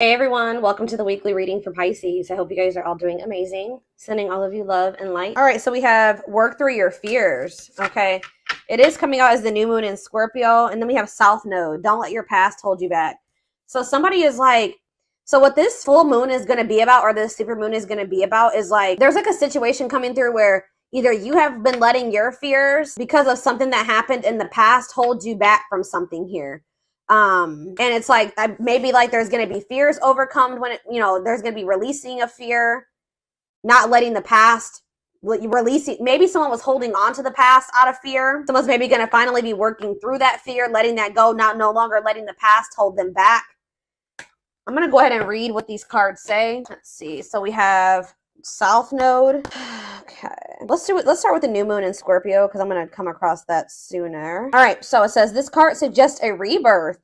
Hey everyone, welcome to the weekly reading for Pisces. I hope you guys are all doing amazing. Sending all of you love and light. All right, so we have work through your fears. Okay, it is coming out as the new moon in Scorpio, and then we have South Node. Don't let your past hold you back. So somebody is like, so what this full moon is going to be about, or this super moon is going to be about, is like there's like a situation coming through where either you have been letting your fears because of something that happened in the past hold you back from something here. And it's like maybe like there's going to be fears overcome when there's going to be releasing of fear, not letting the past releasing. Maybe someone was holding on to the past out of fear. Someone's maybe going to finally be working through that fear, letting that go, no longer letting the past hold them back. I'm going to go ahead and read what these cards say. Let's see. So we have South Node. Okay, let's start with the new moon in Scorpio because I'm going to come across that sooner. All right, so it says this card suggests a rebirth.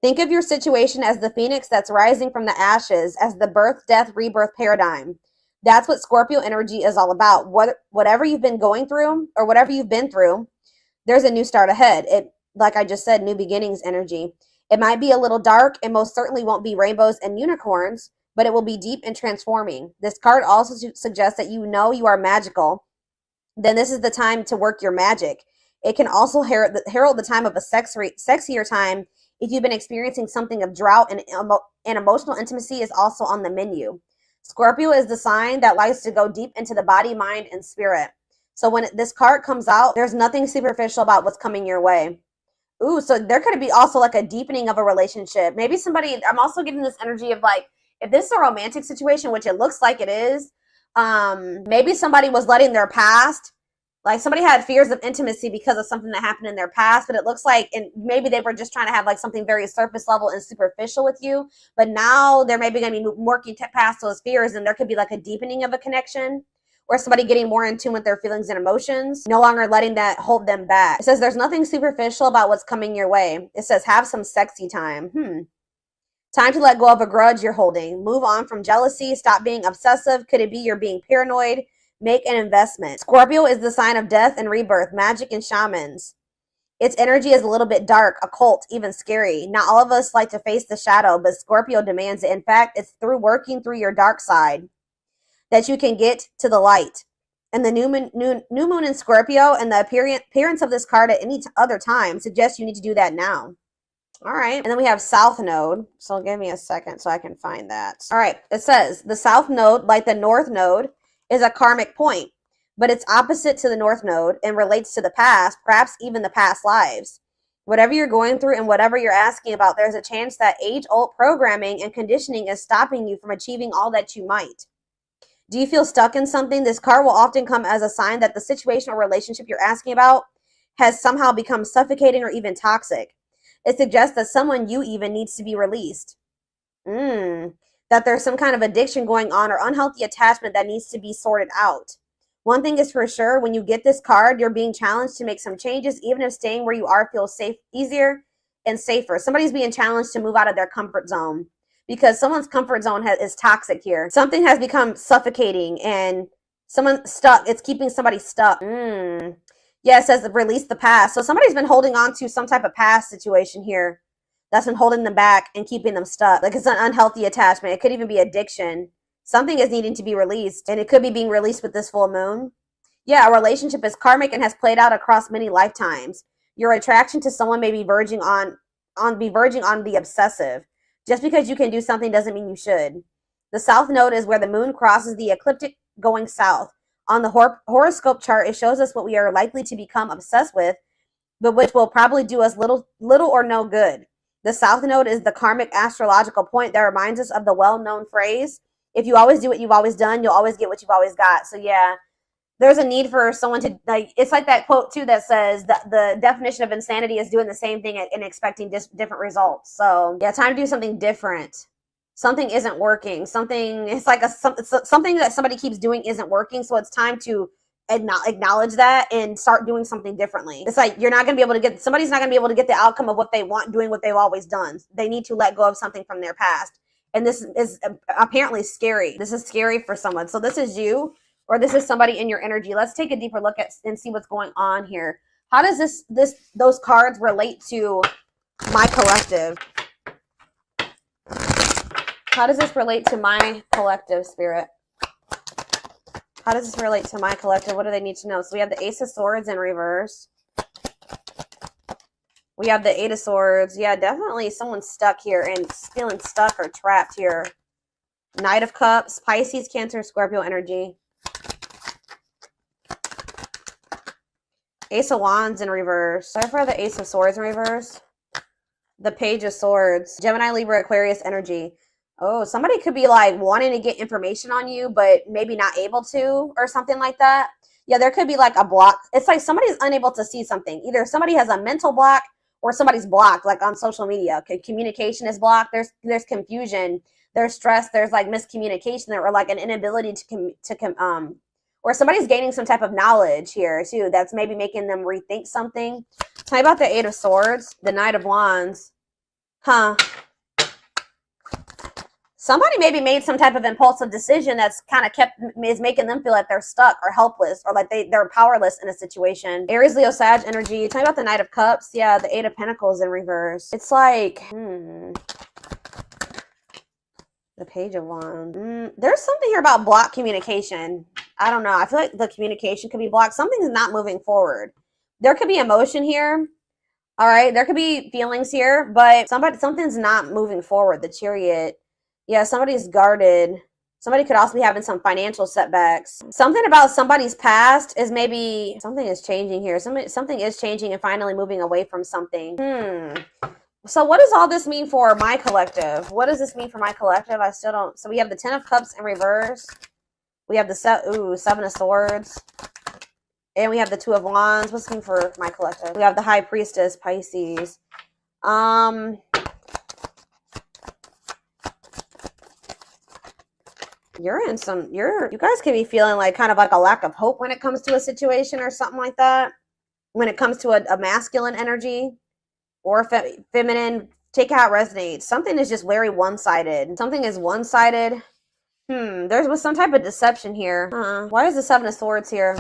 Think of your situation as the phoenix that's rising from the ashes, as the birth, death, rebirth paradigm. That's what Scorpio energy is all about. Whatever you've been going through or whatever you've been through, there's a new start ahead. It, like I just said, new beginnings energy. It might be a little dark and most certainly won't be rainbows and unicorns, but it will be deep and transforming. This card also suggests that you are magical. Then this is the time to work your magic. It can also herald the time of a sexier time if you've been experiencing something of drought, and emotional intimacy is also on the menu. Scorpio is the sign that likes to go deep into the body, mind, and spirit. So when this card comes out, there's nothing superficial about what's coming your way. Ooh, so there could be also like a deepening of a relationship. Maybe somebody, I'm also getting this energy of like, if this is a romantic situation, which it looks like it is, maybe somebody was letting their past, like somebody had fears of intimacy because of something that happened in their past, but it looks like, and maybe they were just trying to have like something very surface level and superficial with you, but now they're maybe going to be working past those fears, and there could be like a deepening of a connection, or somebody getting more in tune with their feelings and emotions, no longer letting that hold them back. It says there's nothing superficial about what's coming your way. It says have some sexy time. Time to let go of a grudge you're holding. Move on from jealousy. Stop being obsessive. Could it be you're being paranoid? Make an investment. Scorpio is the sign of death and rebirth, magic and shamans. Its energy is a little bit dark, occult, even scary. Not all of us like to face the shadow, but Scorpio demands it. In fact, it's through working through your dark side that you can get to the light. And the new moon in Scorpio and the appearance of this card at any other time suggests you need to do that now. All right. And then we have South Node. So give me a second so I can find that. All right. It says the South Node, like the North Node, is a karmic point, but it's opposite to the North Node and relates to the past, perhaps even the past lives. Whatever you're going through and whatever you're asking about, there's a chance that age-old programming and conditioning is stopping you from achieving all that you might. Do you feel stuck in something? This card will often come as a sign that the situation or relationship you're asking about has somehow become suffocating or even toxic. It suggests that someone you even needs to be released. That there's some kind of addiction going on or unhealthy attachment that needs to be sorted out. One thing is for sure, when you get this card, you're being challenged to make some changes, even if staying where you are feels safe, easier and safer. Somebody's being challenged to move out of their comfort zone because someone's comfort zone is toxic here. Something has become suffocating and someone's stuck. It's keeping somebody stuck. Yeah, it says release the past. So somebody's been holding on to some type of past situation here that's been holding them back and keeping them stuck. Like it's an unhealthy attachment. It could even be addiction. Something is needing to be released, and it could be being released with this full moon. Yeah, a relationship is karmic and has played out across many lifetimes. Your attraction to someone may be verging on the obsessive. Just because you can do something doesn't mean you should. The South Node is where the moon crosses the ecliptic going south. On the horoscope chart, it shows us what we are likely to become obsessed with, but which will probably do us little or no good. The South Node is the karmic astrological point that reminds us of the well-known phrase, if you always do what you've always done, you'll always get what you've always got. So yeah, there's a need for someone to, like, it's like that quote too that says that the definition of insanity is doing the same thing and expecting different results. So yeah, time to do something different. Something isn't working. It's like something that somebody keeps doing isn't working. So it's time to acknowledge that and start doing something differently. It's like somebody's not going to be able to get the outcome of what they want doing what they've always done. They need to let go of something from their past. And this is apparently scary. This is scary for someone. So this is you, or this is somebody in your energy. Let's take a deeper look at and see what's going on here. How does those cards relate to my collective? How does this relate to my collective, Spirit? How does this relate to my collective? What do they need to know? So we have the Ace of Swords in reverse. We have the Eight of Swords. Yeah, definitely someone's stuck here and feeling stuck or trapped here. Knight of Cups, Pisces, Cancer, Scorpio energy. Ace of Wands in reverse. Sorry for the Ace of Swords in reverse. The Page of Swords. Gemini, Libra, Aquarius energy. Oh, somebody could be like wanting to get information on you, but maybe not able to or something like that. Yeah, there could be like a block. It's like somebody's unable to see something. Either somebody has a mental block or somebody's blocked, like on social media. Okay, communication is blocked. There's confusion. There's stress. There's like miscommunication or like an inability or somebody's gaining some type of knowledge here too. That's maybe making them rethink something. Tell me about the Eight of Swords, the Knight of Wands. Huh. Somebody maybe made some type of impulsive decision that's kind of is making them feel like they're stuck or helpless or like they're powerless in a situation. Aries, Leo, Sag energy. Tell me about the Knight of Cups. Yeah, the Eight of Pentacles in reverse. It's like, the Page of Wands. There's something here about blocked communication. I don't know. I feel like the communication could be blocked. Something's not moving forward. There could be emotion here. All right. There could be feelings here, but something's not moving forward. The Chariot. Yeah, somebody's guarded. Somebody could also be having some financial setbacks. Something about somebody's past is maybe something is changing here. Something is changing and finally moving away from something. So what does all this mean for my collective? What does this mean for my collective? I still don't. So we have the Ten of Cups in reverse. We have the Seven of Swords. And we have the Two of Wands. What's it mean for my collective? We have the High Priestess, Pisces. You guys could be feeling like kind of like a lack of hope when it comes to a situation or something like that. When it comes to a masculine energy or feminine, take it how it resonates. Something is just very one-sided. Something is one-sided. There was some type of deception here. Why is the Seven of Swords here?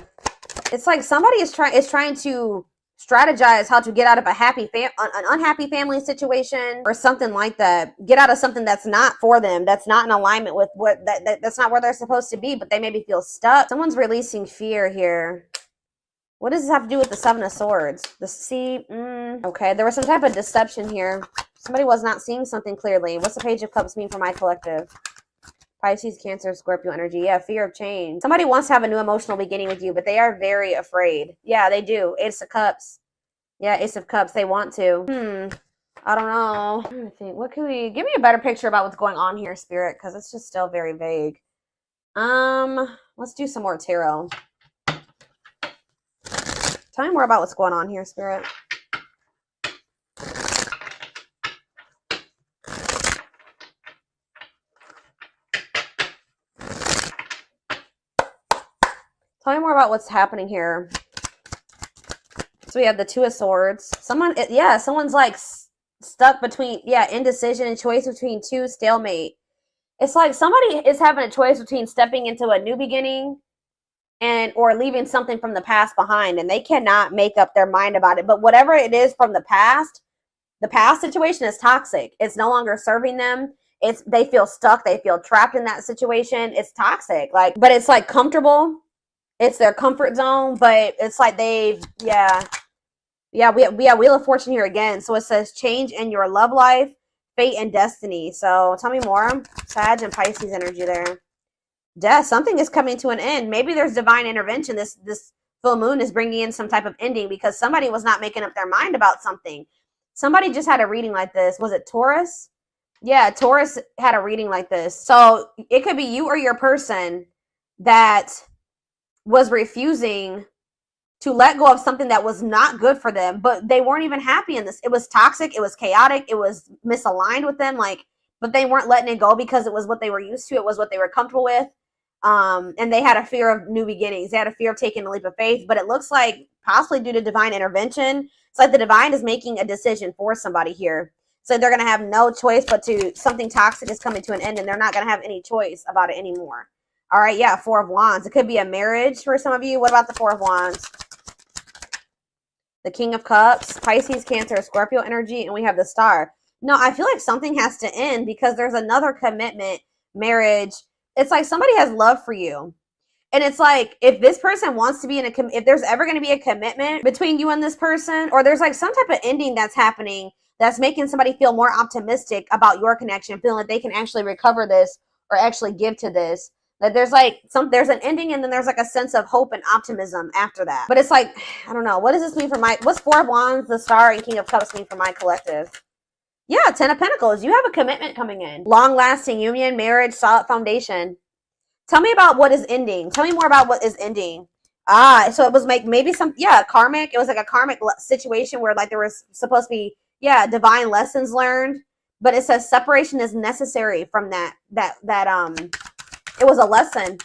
It's like somebody is trying to strategize how to get out of an unhappy family situation or something like that. Get out of something that's not for them, that's not in alignment with that's not where they're supposed to be, but they maybe feel stuck. Someone's releasing fear here. What does this have to do with the Seven of Swords? Okay, there was some type of deception here. Somebody was not seeing something clearly. What's the Page of Cups mean for my collective? Pisces, Cancer, Scorpio energy. Yeah, fear of change. Somebody wants to have a new emotional beginning with you, but they are very afraid. Yeah, they do. Ace of Cups. Yeah, Ace of Cups. They want to. I don't know. I'm trying to think. What can we... Give me a better picture about what's going on here, Spirit, because it's just still very vague. Let's do some more tarot. Tell me more about what's going on here, Spirit. Tell me more about what's happening here. So we have the Two of Swords. Someone's like stuck between, indecision and choice between two, stalemate. It's like somebody is having a choice between stepping into a new beginning or leaving something from the past behind, and they cannot make up their mind about it. But whatever it is from the past situation is toxic. It's no longer serving them. They feel stuck. They feel trapped in that situation. It's toxic. But it's like comfortable. It's their comfort zone, but it's like Wheel of Fortune here again. So it says change in your love life, fate, and destiny. So tell me more. Sag and Pisces energy there. Death. Something is coming to an end. Maybe there's divine intervention. This full moon is bringing in some type of ending because somebody was not making up their mind about something. Somebody just had a reading like this. Was it Taurus? Yeah, Taurus had a reading like this. So it could be you or your person that was refusing to let go of something that was not good for them, but they weren't even happy in this. It was toxic. It was chaotic. It was misaligned with them. But they weren't letting it go because it was what they were used to. It was what they were comfortable with. And they had a fear of new beginnings. They had a fear of taking a leap of faith, but it looks like possibly due to divine intervention. It's like the divine is making a decision for somebody here. So they're going to have no choice but something toxic is coming to an end, and they're not going to have any choice about it anymore. All right, yeah, Four of Wands. It could be a marriage for some of you. What about the Four of Wands? The King of Cups, Pisces, Cancer, Scorpio energy, and we have the Star. No, I feel like something has to end because there's another commitment, marriage. It's like somebody has love for you. And it's like, if this person wants to be in if there's ever going to be a commitment between you and this person, or there's like some type of ending that's happening that's making somebody feel more optimistic about your connection, feeling like they can actually recover this or actually give to this. That there's like there's an ending and then there's like a sense of hope and optimism after that. But it's like, I don't know. What does this mean for what's Four of Wands, the Star, and King of Cups mean for my collective? Yeah, Ten of Pentacles. You have a commitment coming in. Long-lasting union, marriage, solid foundation. Tell me about what is ending. Tell me more about what is ending. So it was like maybe karmic. It was like a karmic situation where like there was supposed to be, divine lessons learned. But it says separation is necessary from that it was a lesson.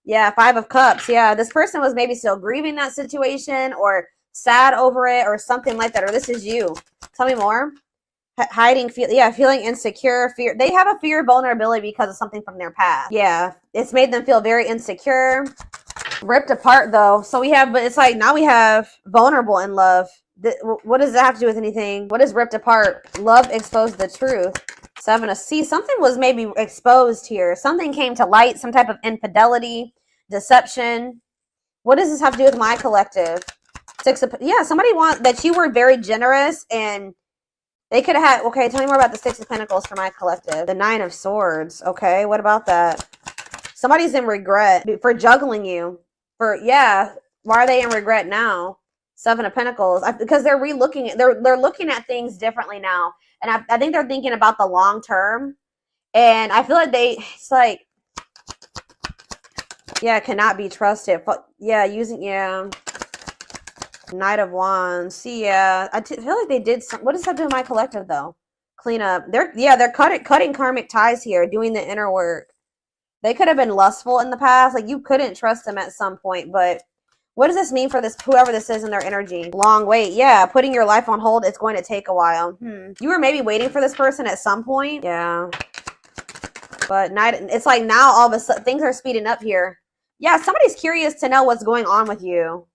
Yeah, Five of Cups. Yeah, this person was maybe still grieving that situation or sad over it or something like that. Or this is you. Tell me more. Hiding, feeling insecure, fear. They have a fear of vulnerability because of something from their past. Yeah, it's made them feel very insecure. Ripped apart though. So but it's like now we have vulnerable in love. What does that have to do with anything? What is ripped apart? Love exposed the truth. Seven of something was maybe exposed here. Something came to light, some type of infidelity, deception. What does this have to do with my collective? Somebody that you were very generous and they could have had, okay, tell me more about the Six of Pentacles for my collective. The Nine of Swords. Okay, what about that? Somebody's in regret for juggling you. Why are they in regret now? Seven of Pentacles. Because they're they're looking at things differently now. And I think they're thinking about the long term. And I feel like cannot be trusted. Knight of Wands. I feel like they did some. What does that do in my collective though? Clean up. They're cutting karmic ties here, doing the inner work. They could have been lustful in the past. Like you couldn't trust them at some point. But what does this mean for whoever this is in their energy? Long wait. Yeah, putting your life on hold. It's going to take a while. You were maybe waiting for this person at some point. Yeah. But it's like now all of a sudden things are speeding up here. Yeah, somebody's curious to know what's going on with you.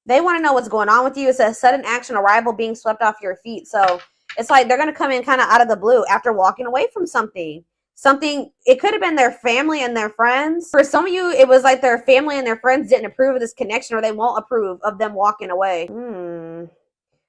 They want to know what's going on with you. It's a sudden action arrival being swept off your feet. So it's like they're going to come in kind of out of the blue after walking away from something. It could have been their family and their friends. For some of you, it was like their family and their friends didn't approve of this connection or they won't approve of them walking away.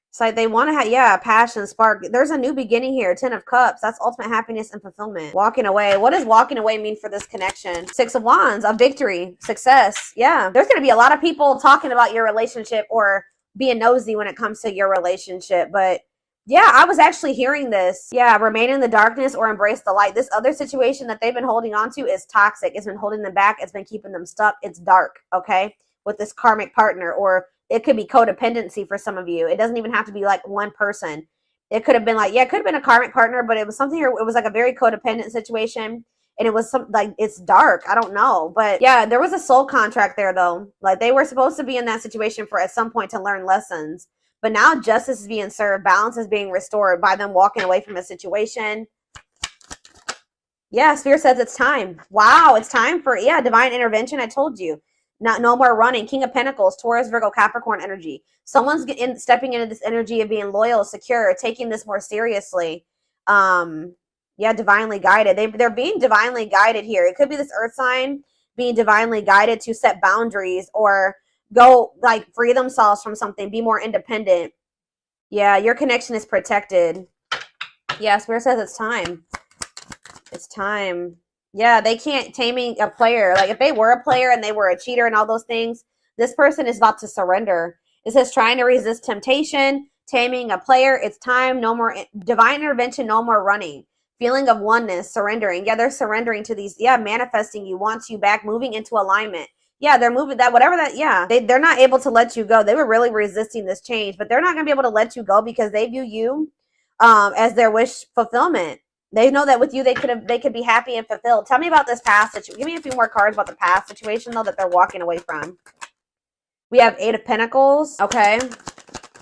It's like they want to have, passion, spark. There's a new beginning here. Ten of Cups. That's ultimate happiness and fulfillment. Walking away. What does walking away mean for this connection? Six of Wands. A victory. Success. Yeah. There's going to be a lot of people talking about your relationship or being nosy when it comes to your relationship. But yeah, I was actually hearing this. Yeah, remain in the darkness or embrace the light. This other situation that they've been holding on to is toxic. It's been holding them back. It's been keeping them stuck. It's dark, okay? With this karmic partner, or it could be codependency for some of you. It doesn't even have to be like one person. It could have been like, it could have been a karmic partner, but it was something here. It was like a very codependent situation. And it was it's dark. I don't know. But yeah, there was a soul contract there though. Like they were supposed to be in that situation for at some point to learn lessons. But now justice is being served. Balance is being restored by them walking away from a situation. Yeah, Spirit says it's time. Wow, it's time for, divine intervention. I told you. No more running. King of Pentacles, Taurus, Virgo, Capricorn energy. Someone's stepping into this energy of being loyal, secure, taking this more seriously. Divinely guided. They're being divinely guided here. It could be this earth sign being divinely guided to set boundaries or go like free themselves from something, be more independent. Yeah, your connection is protected. Yeah, Spirit says it's time. It's time. Yeah, they can't taming a player. Like if they were a player and they were a cheater and all those things, this person is about to surrender. It says trying to resist temptation, taming a player. It's time. No more divine intervention. No more running. Feeling of oneness, surrendering. Yeah, they're surrendering to these. Yeah, manifesting you, wants you back, moving into alignment. Yeah, they're moving that, whatever that, they're not able to let you go. They were really resisting this change, but they're not going to be able to let you go because they view you as their wish fulfillment. They know that with you, they could be happy and fulfilled. Tell me about this past situation. Give me a few more cards about the past situation, though, that they're walking away from. We have Eight of Pentacles, okay?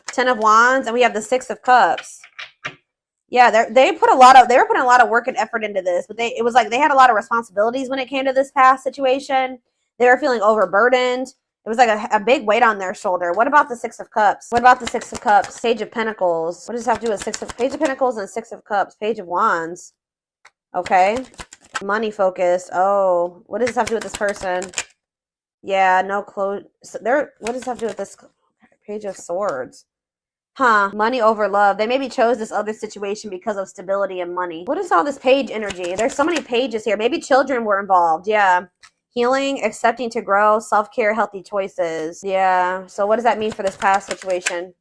Ten of Wands, and we have the Six of Cups. Yeah, they were putting a lot of work and effort into this, but it was like they had a lot of responsibilities when it came to this past situation. They were feeling overburdened. It was like a big weight on their shoulder. What about the Six of Cups? What about the Six of Cups? Page of Pentacles. What does this have to do with Page of Pentacles and Six of Cups? Page of Wands. Okay. Money focus. Oh, what does this have to do with this person? Yeah, no clue. So what does this have to do with this Page of Swords? Huh. Money over love. They maybe chose this other situation because of stability and money. What is all this page energy? There's so many pages here. Maybe children were involved. Yeah. Healing, accepting to grow, self-care, healthy choices. Yeah. So what does that mean for this past situation?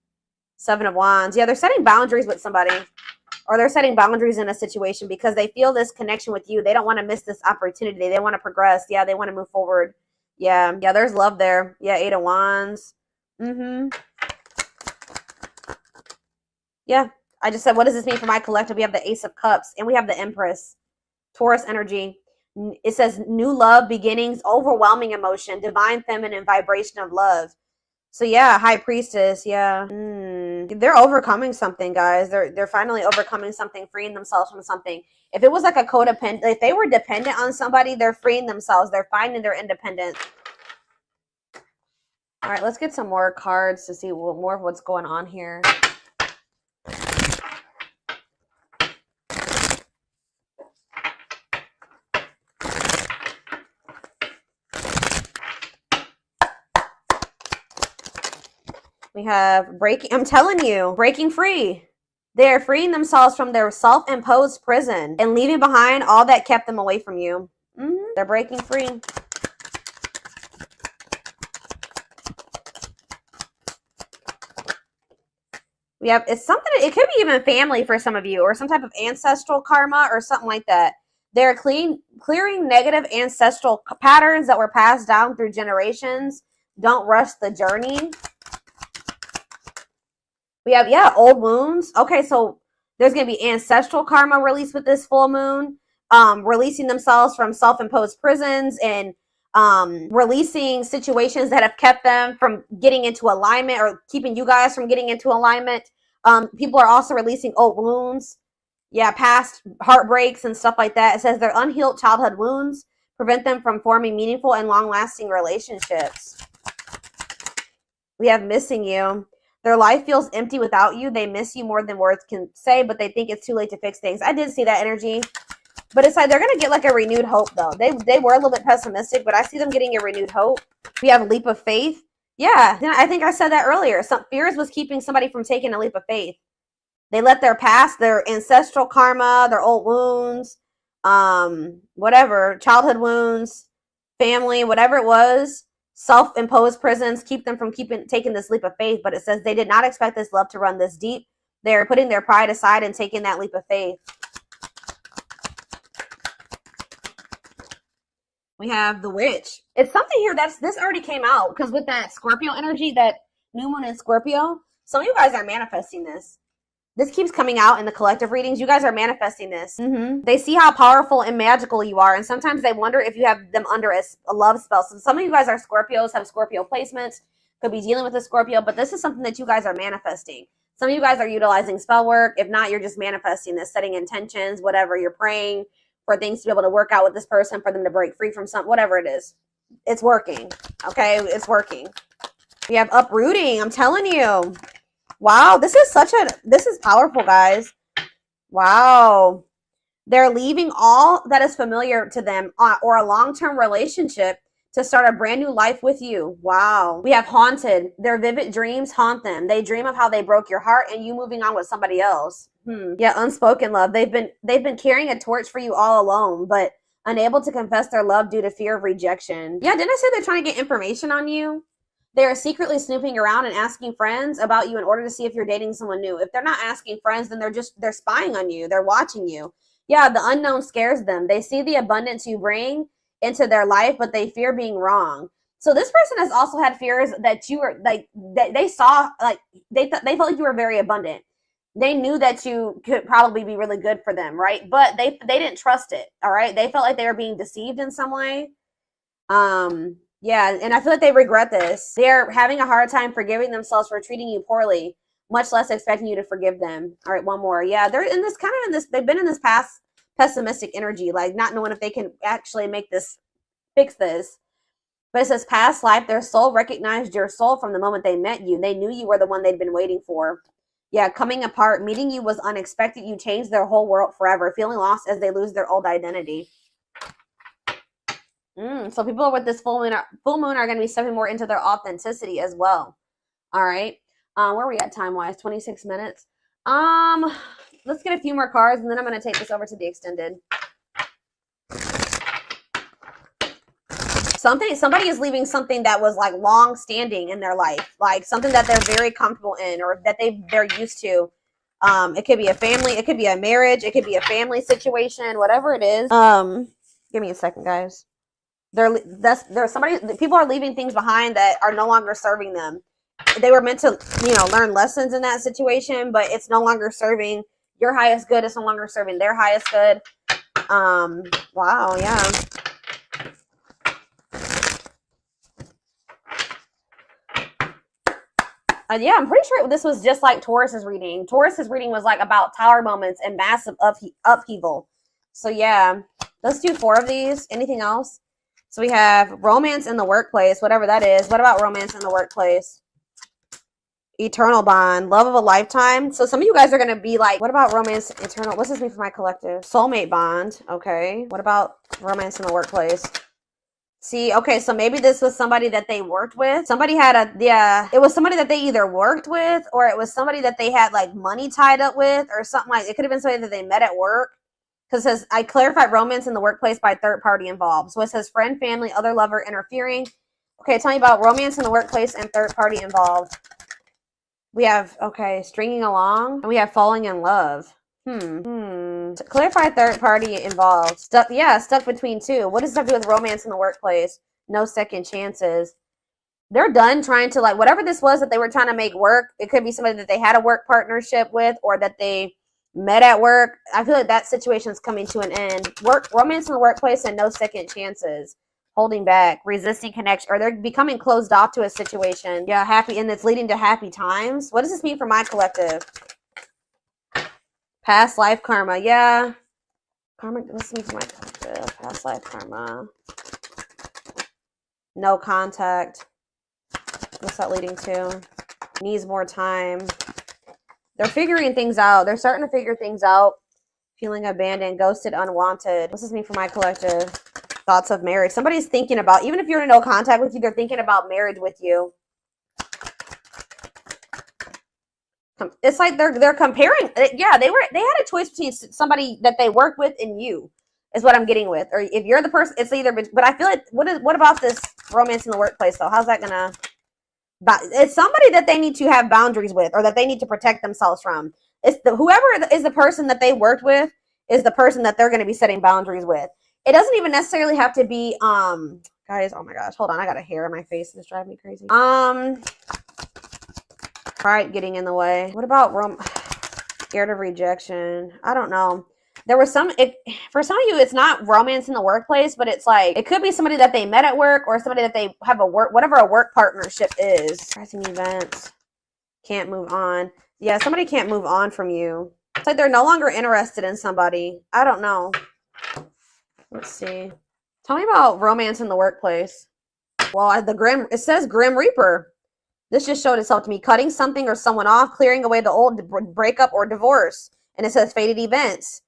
Seven of Wands. Yeah, they're setting boundaries with somebody. Or they're setting boundaries in a situation because they feel this connection with you. They don't want to miss this opportunity. They want to progress. Yeah, they want to move forward. Yeah. Yeah, there's love there. Yeah, Eight of Wands. Yeah. I just said, what does this mean for my collective? We have the Ace of Cups and we have the Empress. Taurus energy. It says new love, beginnings, overwhelming emotion, divine feminine vibration of love. So yeah, High Priestess, yeah. They're overcoming something, guys. They're finally overcoming something, freeing themselves from something. If it was like a codependent, if they were dependent on somebody, they're freeing themselves. They're finding their independence. All right, let's get some more cards to see more of what's going on here. We have breaking, I'm telling you, breaking free. They're freeing themselves from their self-imposed prison and leaving behind all that kept them away from you. They're breaking free. We have, it's something, it could be even family for some of you or some type of ancestral karma or something like that. They're clearing negative ancestral patterns that were passed down through generations. Don't rush the journey. We have, yeah, old wounds. Okay, so there's going to be ancestral karma released with this full moon, releasing themselves from self-imposed prisons and releasing situations that have kept them from getting into alignment or keeping you guys from getting into alignment. People are also releasing old wounds. Yeah, past heartbreaks and stuff like that. It says their unhealed childhood wounds prevent them from forming meaningful and long-lasting relationships. We have missing you. Their life feels empty without you. They miss you more than words can say, but they think it's too late to fix things. I did see that energy. But it's like they're going to get like a renewed hope, though. They were a little bit pessimistic, but I see them getting a renewed hope. We have a leap of faith. Yeah, I think I said that earlier. Some fears was keeping somebody from taking a leap of faith. They let their past, their ancestral karma, their old wounds, whatever, childhood wounds, family, whatever it was, self-imposed prisons, keep them from taking this leap of faith. But it says they did not expect this love to run this deep. They're putting their pride aside and taking that leap of faith. We have the Witch. It's something here this already came out because with that Scorpio energy, that new moon in Scorpio, some of you guys are manifesting this. This keeps coming out in the collective readings. You guys are manifesting this. They see how powerful and magical you are, and sometimes they wonder if you have them under a love spell. So some of you guys are Scorpios, have Scorpio placements, could be dealing with a Scorpio, but this is something that you guys are manifesting. Some of you guys are utilizing spell work. If not, you're just manifesting this, setting intentions, whatever. You're praying for things to be able to work out with this person, for them to break free from something, whatever it is. It's working, okay? It's working. We have uprooting. I'm telling you. Wow, this is powerful, guys. Wow. They're leaving all that is familiar to them or a long-term relationship to start a brand new life with you. Wow. We have haunted. Their vivid dreams haunt them. They dream of how they broke your heart and you moving on with somebody else. Yeah, unspoken love. They've been carrying a torch for you all alone, but unable to confess their love due to fear of rejection. Yeah, didn't I say they're trying to get information on you? They are secretly snooping around and asking friends about you in order to see if you're dating someone new. If they're not asking friends, then they're spying on you. They're watching you. Yeah, the unknown scares them. They see the abundance you bring into their life, but they fear being wrong. So this person has also had fears that you were like, that they saw, like they felt like you were very abundant. They knew that you could probably be really good for them, right? But they didn't trust it. All right. They felt like they were being deceived in some way. Yeah, and I feel like they regret this. They're having a hard time forgiving themselves for treating you poorly, much less expecting you to forgive them. All right, one more. Yeah, they're in this they've been in this past pessimistic energy, like not knowing if they can actually fix this. But it says past life, their soul recognized your soul from the moment they met you. They knew you were the one they'd been waiting for. Yeah, coming apart, meeting you was unexpected. You changed their whole world forever, feeling lost as they lose their old identity. So people with this full moon are going to be stepping more into their authenticity as well. All right. Where are we at time-wise? 26 minutes. Let's get a few more cards, and then I'm going to take this over to the extended. Somebody is leaving something that was like long standing in their life, like something that they're very comfortable in or that they're used to. It could be a family, it could be a marriage, it could be a family situation, whatever it is. Give me a second, guys. People are leaving things behind that are no longer serving them. They were meant to, learn lessons in that situation, but it's no longer serving your highest good. It's no longer serving their highest good. Wow, yeah. Yeah, I'm pretty sure this was just like Taurus's reading. Taurus's reading was like about tower moments and massive upheaval. So yeah, let's do 4 of these. Anything else? So we have romance in the workplace, whatever that is. What about romance in the workplace? Eternal bond, love of a lifetime. So some of you guys are going to be like, what about romance, eternal? What's this mean for my collective? Soulmate bond. Okay. What about romance in the workplace? See, okay, so maybe this was somebody that they worked with. Somebody had it was somebody that they either worked with or it was somebody that they had like money tied up with or something like, it could have been somebody that they met at work. Because it says, I clarified romance in the workplace by third party involved. So it says friend, family, other lover interfering. Okay, tell me about romance in the workplace and third party involved. We have, okay, stringing along, and we have falling in love. Clarify third party involved. Stuck between 2. What does that do with romance in the workplace? No second chances. They're done trying to, like, whatever this was that they were trying to make work. It could be somebody that they had a work partnership with or that they met at work. I feel like that situation is coming to an end. Romance in the workplace and no second chances. Holding back, resisting connection, or they're becoming closed off to a situation. Yeah, happy, and it's leading to happy times. What does this mean for my collective? Past life karma, yeah. Karma, what's this mean for my collective? Past life karma. No contact. What's that leading to? Needs more time. They're figuring things out. They're starting to figure things out. Feeling abandoned, ghosted, unwanted. What's this mean for my collective? Thoughts of marriage. Somebody's thinking about, even if you're in no contact with you, they're thinking about marriage with you. It's like they're comparing. Yeah, they had a choice between somebody that they work with and you, is what I'm getting with. Or if you're the person, it's either. But I feel like what about this romance in the workplace though? How's that gonna? It's somebody that they need to have boundaries with, or that they need to protect themselves from. It's whoever is the person that they worked with is the person that they're going to be setting boundaries with. It doesn't even necessarily have to be, guys, oh my gosh, hold on. I got a hair in my face and it's driving me crazy. Pride getting in the way. What about scared of rejection? I don't know. There was for some of you, it's not romance in the workplace, but it's like, it could be somebody that they met at work or somebody that they have whatever a work partnership is. Pressing events. Can't move on. Yeah, somebody can't move on from you. It's like they're no longer interested in somebody. I don't know. Let's see. Tell me about romance in the workplace. Well, it says Grim Reaper. This just showed itself to me. Cutting something or someone off, clearing away the old, breakup or divorce. And it says fated events.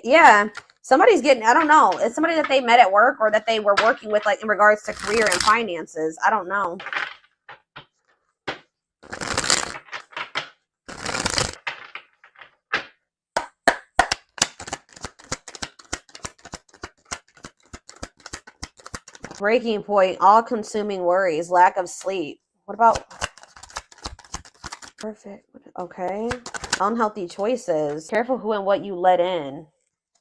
Yeah, somebody's getting, I don't know. It's somebody that they met at work or that they were working with, like in regards to career and finances. I don't know. Breaking point, all-consuming worries, lack of sleep. What about perfect? Okay. Unhealthy choices. Careful who and what you let in.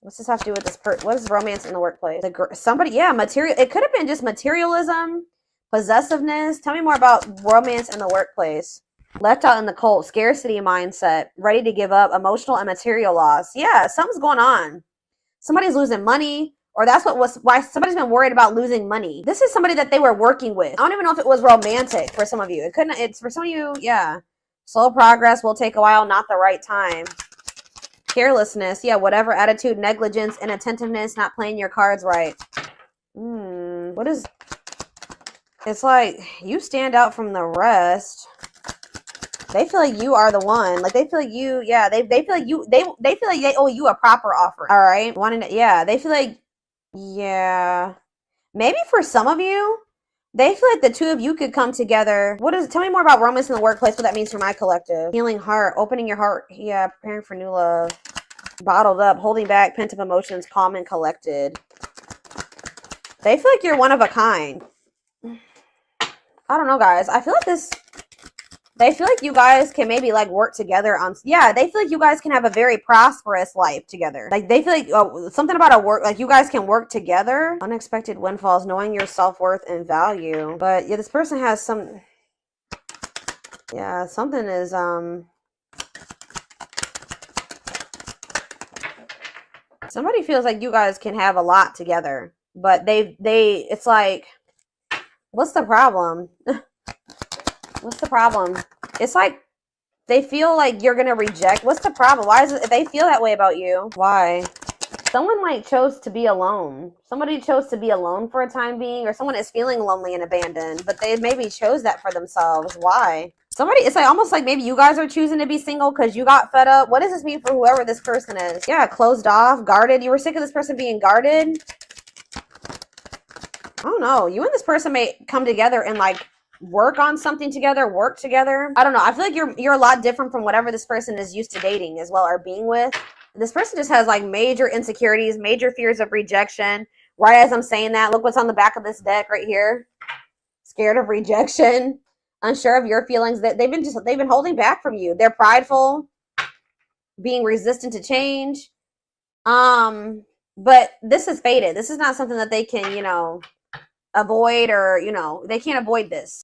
What's this have to do with this? What is romance in the workplace? Material. It could have been just materialism, possessiveness. Tell me more about romance in the workplace. Left out in the cold, scarcity mindset, ready to give up, emotional and material loss. Yeah, something's going on. Somebody's losing money. Or that's why somebody's been worried about losing money. This is somebody that they were working with. I don't even know if it was romantic for some of you. It's for some of you, yeah. Slow progress will take a while, not the right time. Carelessness, yeah, whatever attitude, negligence, inattentiveness, not playing your cards right. What is It's like you stand out from the rest. They feel like you are the one. Like they feel like you, yeah, they feel like you, they feel like they owe you a proper offer. All right. Wanting to, yeah, they feel like, yeah. Maybe for some of you, they feel like the two of you could come together. Tell me more about romance in the workplace, what that means for my collective. Healing heart, opening your heart. Yeah, preparing for new love. Bottled up, holding back, pent up emotions, calm and collected. They feel like you're one of a kind. I don't know, guys. I feel like they feel like you guys can maybe like work together on, yeah, they feel like you guys can have a very prosperous life together. Like they feel like something about a work, like you guys can work together. Unexpected windfalls, knowing your self-worth and value. But yeah, this person has some, yeah, something is, somebody feels like you guys can have a lot together, but it's like, what's the problem? What's the problem? It's like they feel like you're gonna reject. What's the problem? Why is it they feel that way about you? Why? Someone like chose to be alone. Somebody chose to be alone for a time being, or someone is feeling lonely and abandoned, but they maybe chose that for themselves. Why? Somebody, it's like almost like maybe you guys are choosing to be single because you got fed up. What does this mean for whoever this person is? Yeah, closed off, guarded. You were sick of this person being guarded. I don't know. You and this person may come together and like work on something together, work together. I don't know. I feel like you're a lot different from whatever this person is used to dating as well, or being with. This person just has like major insecurities, major fears of rejection. Right as I'm saying that, look what's on the back of this deck right here. Scared of rejection, unsure of your feelings. That they've been holding back from you. They're prideful, being resistant to change. But this is fated. This is not something that they can, avoid, or they can't avoid this.